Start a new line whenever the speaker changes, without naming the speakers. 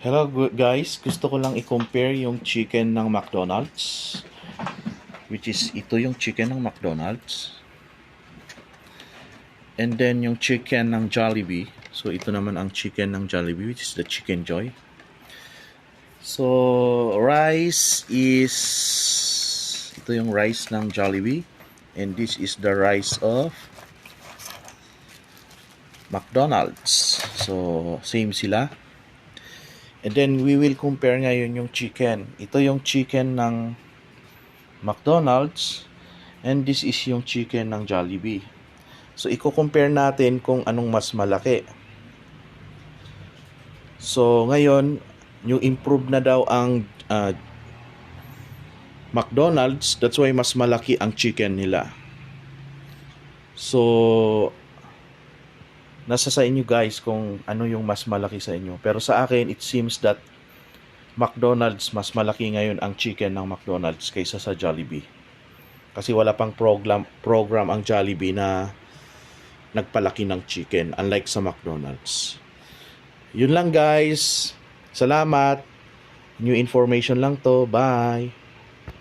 Hello guys, gusto ko lang i-compare yung chicken ng McDonald's, which is ito yung chicken ng McDonald's, and then yung chicken ng Jollibee. So ito naman ang chicken ng Jollibee, which is the Chicken Joy. So rice is ito yung rice ng Jollibee, and this is the rice of McDonald's. So same sila. And then we will compare ngayon yung chicken. Ito yung chicken ng McDonald's and this is yung chicken ng Jollibee. So i-compare natin kung anong mas malaki. So ngayon, yung improve na daw ang McDonald's, that's why mas malaki ang chicken nila. So nasa sa inyo guys kung ano yung mas malaki sa inyo. Pero sa akin, it seems that McDonald's, mas malaki ngayon ang chicken ng McDonald's kaysa sa Jollibee. Kasi wala pang program ang Jollibee na nagpalaki ng chicken, unlike sa McDonald's. Yun lang guys. Salamat. New information lang to. Bye.